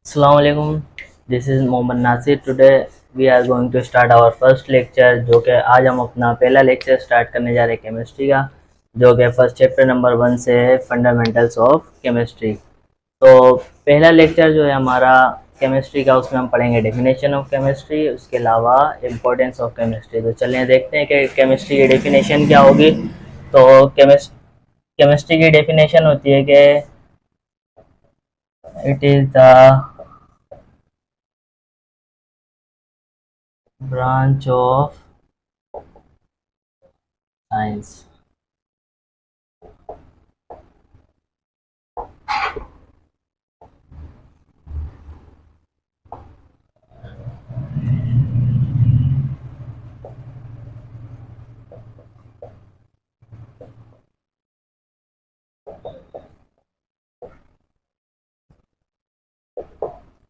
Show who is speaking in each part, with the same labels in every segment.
Speaker 1: Assalamu alaikum. This is Mohammad Nasir. Today we are going to start our first lecture, जो कि आज हम अपना पहला लेक्चर स्टार्ट करने जा रहे हैं केमिस्ट्री का, जो कि फर्स्ट चैप्टर नंबर 1 से है, फंडामेंटल्स ऑफ केमिस्ट्री. तो पहला लेक्चर जो है हमारा केमिस्ट्री का, उसमें हम पढ़ेंगे डेफिनेशन ऑफ केमिस्ट्री, उसके अलावा इम्पोर्टेंस ऑफ केमिस्ट्री. तो चलिए देखते हैं कि केमिस्ट्री की डेफिनेशन क्या होगी. तो केमिस्ट्री की डेफिनेशन होती है कि it is the branch of science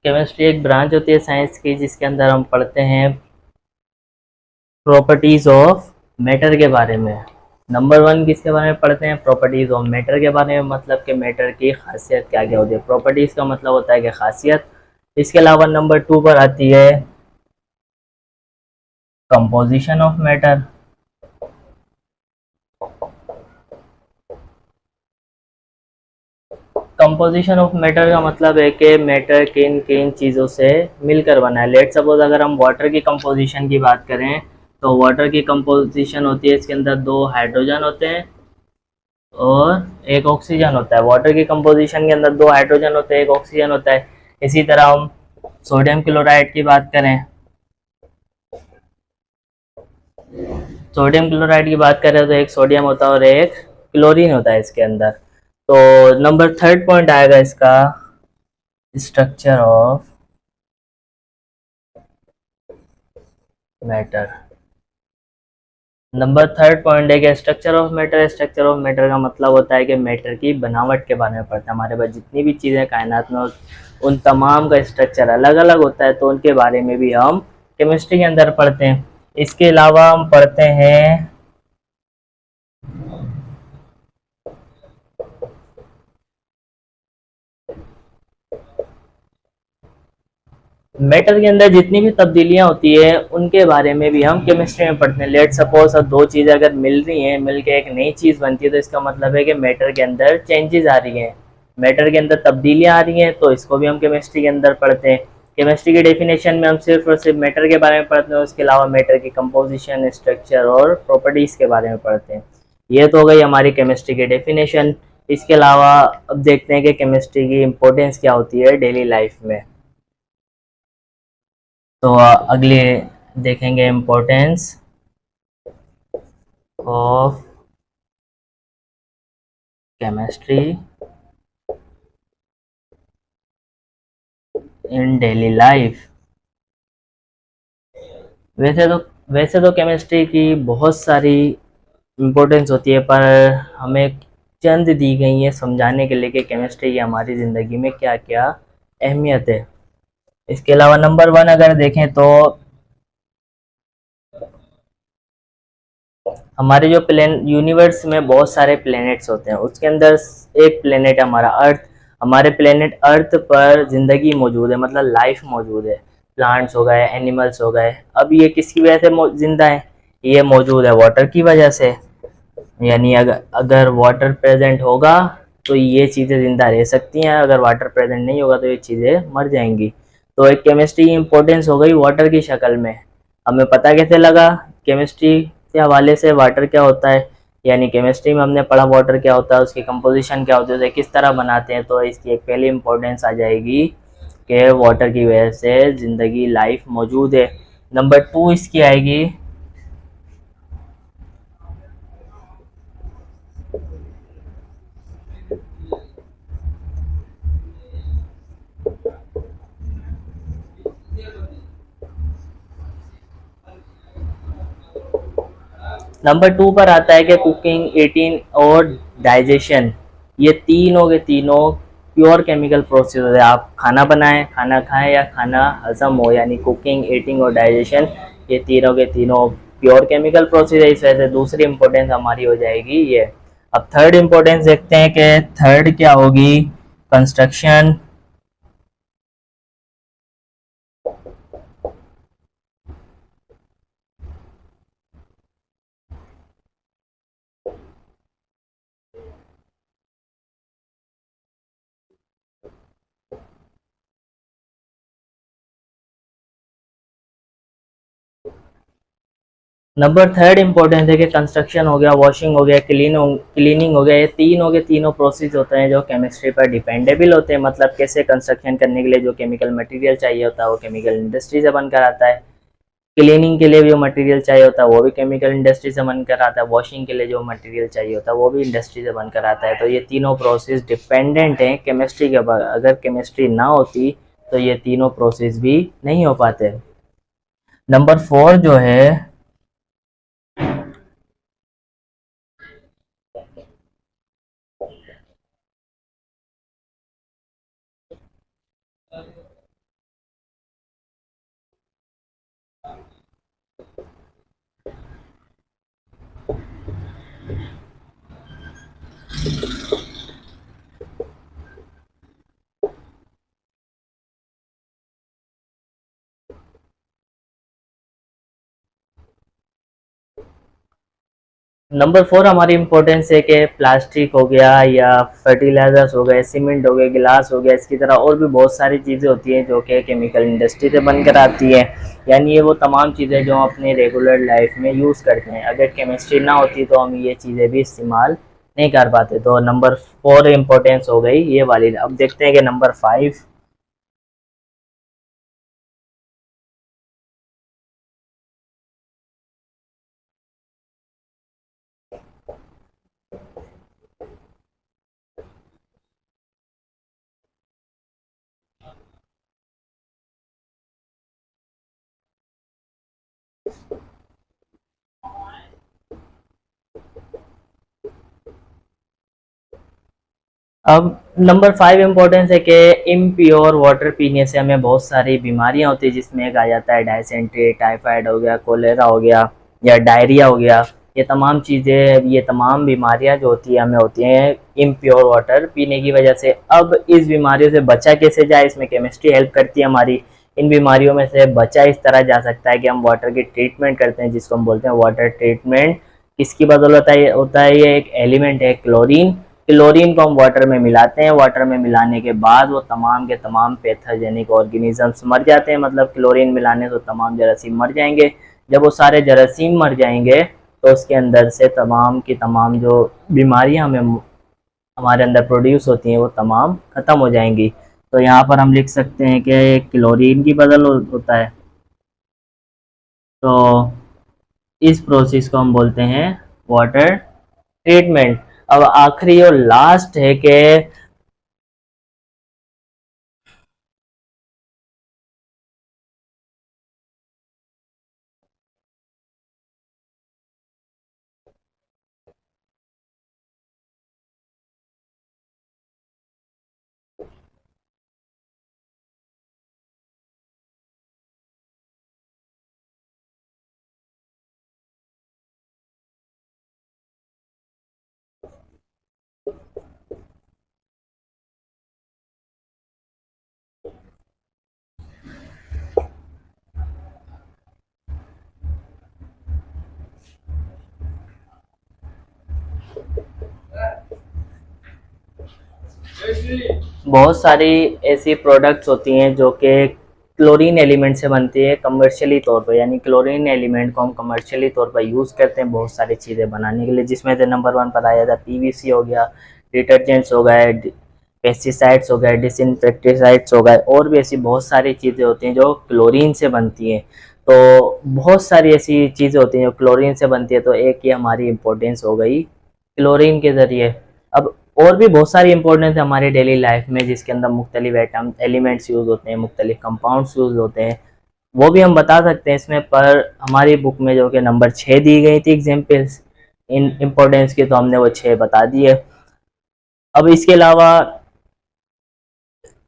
Speaker 1: chemistry एक ब्रांच होती है साइंस की, जिसके अंदर हम पढ़ते हैं प्रॉपर्टीज ऑफ मैटर के बारे में. नंबर 1 किसके बारे में पढ़ते हैं? प्रॉपर्टीज ऑफ मैटर के बारे में. मतलब कि मैटर की खासियत क्या क्या होती है. प्रॉपर्टीज का मतलब होता है कि खासियत. इसके अलावा नंबर 2 पर आती है composition of matter. Composition of matter का मतलब है कि मैटर किन किन चीज़ों से मिलकर बना है. लेट सपोज अगर हम वाटर की कंपोजिशन की बात करें, तो वाटर की कंपोजिशन होती है, इसके अंदर 2 हाइड्रोजन होते हैं और 1 ऑक्सीजन होता है. वाटर की कंपोजिशन के अंदर 2 हाइड्रोजन होते हैं, 1 ऑक्सीजन होता है. इसी तरह हम सोडियम क्लोराइड की बात करें, तो एक सोडियम होता है और एक क्लोरीन होता है इसके अंदर. तो नंबर 3 पॉइंट आएगा इसका, structure of matter. Number 3 point है कि structure of matter. Structure of matter का मतलब होता है कि मैटर की बनावट के बारे में पढ़ते हैं. हमारे पास जितनी भी चीज़ें कायनात में, उन तमाम का स्ट्रक्चर अलग अलग होता है, तो उनके बारे में भी हम केमिस्ट्री के अंदर पढ़ते हैं. इसके अलावा हम पढ़ते हैं मैटर के अंदर जितनी भी तब्दीलियां होती है, उनके बारे में भी हम केमिस्ट्री में पढ़ते हैं. लेट सपोज अब 2 चीज़ें अगर मिल रही हैं, मिल के एक नई चीज़ बनती है, तो इसका मतलब है कि मैटर के अंदर चेंजेस आ रही हैं, मैटर के अंदर तब्दीलियां आ रही हैं. तो इसको भी हम केमिस्ट्री के अंदर पढ़ते हैं. केमिस्ट्री की डेफिनेशन में हम सिर्फ और सिर्फ मैटर के बारे में पढ़ते हैं. उसके अलावा मैटर की कंपोजिशन, स्ट्रक्चर और प्रॉपर्टीज़ के बारे में पढ़ते हैं. ये तो हो गई हमारी केमिस्ट्री की डेफिनेशन. इसके अलावा अब देखते हैं कि केमिस्ट्री की इम्पोर्टेंस क्या होती है डेली लाइफ में. तो अगले देखेंगे importance of chemistry in daily life. वैसे तो केमिस्ट्री की बहुत सारी इम्पोर्टेंस होती है, पर हमें चंद दी गई है समझाने के लिए कि केमिस्ट्री की हमारी ज़िंदगी में क्या क्या अहमियत है. इसके अलावा नंबर 1 अगर देखें, तो हमारे जो प्लेन यूनिवर्स में बहुत सारे प्लेनेट्स होते हैं, उसके अंदर एक प्लेनेट है हमारा अर्थ. हमारे प्लेनेट अर्थ पर ज़िंदगी मौजूद है, मतलब लाइफ मौजूद है. प्लांट्स हो गए, एनिमल्स हो गए. अब ये किसकी वजह से जिंदा है? ये मौजूद है वाटर की वजह से. यानी अगर वाटर प्रेजेंट होगा तो ये चीज़ें ज़िंदा रह सकती हैं, अगर वाटर प्रेजेंट नहीं होगा तो ये चीज़ें मर जाएंगी. तो एक केमिस्ट्री की इम्पोर्टेंस हो गई वाटर की शक्ल में. हमें पता कैसे लगा केमिस्ट्री के हवाले से वाटर क्या होता है? यानी केमिस्ट्री में हमने पढ़ा वाटर क्या होता है, उसकी कंपोजिशन क्या होती है, उसे किस तरह बनाते हैं. तो इसकी एक पहली इम्पोर्टेंस आ जाएगी कि वाटर की वजह से ज़िंदगी, लाइफ मौजूद है. नंबर 2 इसकी आएगी नंबर 2 पर आता है कि कुकिंग, ईटिंग और डाइजेशन. ये तीनों के तीनों प्योर केमिकल प्रोसेस है. आप खाना बनाएं, खाना खाएं या खाना हजम हो, यानी कुकिंग, ईटिंग और डाइजेशन, ये तीनों के तीनों प्योर केमिकल प्रोसेस है. इस वजह से दूसरी इंपॉर्टेंस हमारी हो जाएगी ये. अब थर्ड इंपॉर्टेंस देखते हैं कि थर्ड क्या होगी. कंस्ट्रक्शन नंबर थर्ड इम्पोर्टेंस है कि कंस्ट्रक्शन हो गया, वॉशिंग हो गया, क्लीनिंग हो गया, ये तीन हो गए, तीनों प्रोसेस होते हैं जो केमिस्ट्री पर डिपेंडेबल होते हैं। मतलब कैसे कंस्ट्रक्शन करने के लिए जो केमिकल मटेरियल चाहिए होता है वो केमिकल इंडस्ट्री से बनकर आता है, क्लीनिंग के लिए जो मटेरियल चाहिए होता है वो भी केमिकल इंडस्ट्री से बनकर आता है, वॉशिंग के लिए जो मटेरियल चाहिए होता है वो भी इंडस्ट्री से बनकर आता है। तो ये तीनों प्रोसेस डिपेंडेंट हैं केमिस्ट्री के ऊपर। अगर केमिस्ट्री ना होती तो ये तीनों प्रोसेस भी नहीं हो पाते। नंबर फोर जो है, नंबर फोर हमारी इम्पोर्टेंस है कि प्लास्टिक हो गया या फर्टिलाइजर्स हो गए, सीमेंट हो गए, गिलास हो गया, इसकी तरह और भी बहुत सारी चीज़ें होती हैं जो कि केमिकल इंडस्ट्री से बनकर आती हैं। यानी ये वो तमाम चीज़ें जो हम अपने रेगुलर लाइफ में यूज़ करते हैं, अगर केमिस्ट्री ना होती तो हम ये चीज़ें भी इस्तेमाल नहीं कर पाते। तो नंबर फोर इम्पोर्टेंस हो गई ये वाली। अब देखते हैं कि नंबर फाइव। अब नंबर फाइव इम्पोर्टेंस है कि इम्प्योर वाटर पीने से हमें बहुत सारी बीमारियां होती है, जिसमें एक आ जाता है डायसेंट्री, टाइफाइड हो गया, कोलेरा हो गया या डायरिया हो गया। ये तमाम चीज़ें, ये तमाम बीमारियां जो होती है हमें होती हैं इम्प्योर वाटर पीने की वजह से। अब इस बीमारियों से बचा कैसे जाए, इसमें केमिस्ट्री हेल्प करती है हमारी। इन बीमारियों में से बचा इस तरह जा सकता है कि हम वाटर की ट्रीटमेंट करते हैं, जिसको हम बोलते हैं वाटर ट्रीटमेंट। किसकी बदौलत होता है ये एक एलिमेंट है क्लोरीन। क्लोरीन को हम वाटर में मिलाते हैं, वाटर में मिलाने के बाद वो तमाम के तमाम पैथोजेनिक ऑर्गेनिजम्स मर जाते हैं। मतलब क्लोरीन मिलाने तो तमाम जरासीम मर जाएंगे। जब वो सारे जरासीम मर जाएंगे तो उसके अंदर से तमाम की तमाम जो बीमारियां हमें हमारे अंदर प्रोड्यूस होती हैं वो तमाम ख़त्म हो जाएंगी। तो यहाँ पर हम लिख सकते हैं कि क्लोरीन की बदल होता है। तो इस प्रोसेस को हम बोलते हैं वाटर ट्रीटमेंट। अब आखिरी और लास्ट है कि बहुत सारी ऐसी प्रोडक्ट्स होती हैं जो कि क्लोरीन एलिमेंट से बनती है कमर्शियली तौर पर। यानी क्लोरीन एलिमेंट को हम कमर्शियली तौर पर यूज़ करते हैं बहुत सारी चीज़ें बनाने के लिए, जिसमें से नंबर वन पर आया था पीवीसी हो गया, डिटर्जेंट्स हो गए, पेस्टिसाइड्स हो गए, डिसइंफेक्टिसाइड्स हो गए, और भी ऐसी बहुत सारी चीज़ें होती हैं जो क्लोरीन से बनती हैं। तो बहुत सारी ऐसी चीज़ें होती हैं जो क्लोरीन से बनती है। तो एक ये हमारी इम्पोर्टेंस हो गई क्लोरीन के ज़रिए। अब और भी बहुत सारी इंपॉर्टेंस है हमारे डेली लाइफ में, जिसके अंदर मुख्तलिफ एटम एलिमेंट्स यूज़ होते हैं, मुख्तलिफ कंपाउंड्स यूज़ होते हैं, वो भी हम बता सकते हैं इसमें। पर हमारी बुक में जो कि नंबर 6 दी गई थी एग्जाम्पल्स इन इम्पोर्टेंस की, तो हमने वो 6 बता दिए। अब इसके अलावा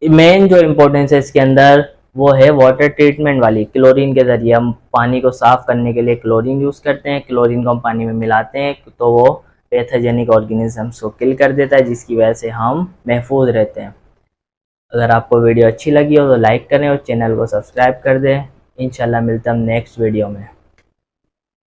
Speaker 1: मेन जो इम्पोर्टेंस है इसके अंदर वो है वाटर ट्रीटमेंट वाली। क्लोरीन के ज़रिए हम पानी को साफ़ करने के लिए क्लोरीन यूज़ करते हैं। क्लोरीन को हम पानी में मिलाते हैं तो वो पैथोजेनिक ऑर्गेनिजम्स को किल कर देता है, जिसकी वजह से हम महफूज रहते हैं। अगर आपको वीडियो अच्छी लगी हो तो लाइक करें और चैनल को सब्सक्राइब कर दें। इंशाल्लाह मिलते हैं हम नेक्स्ट वीडियो में।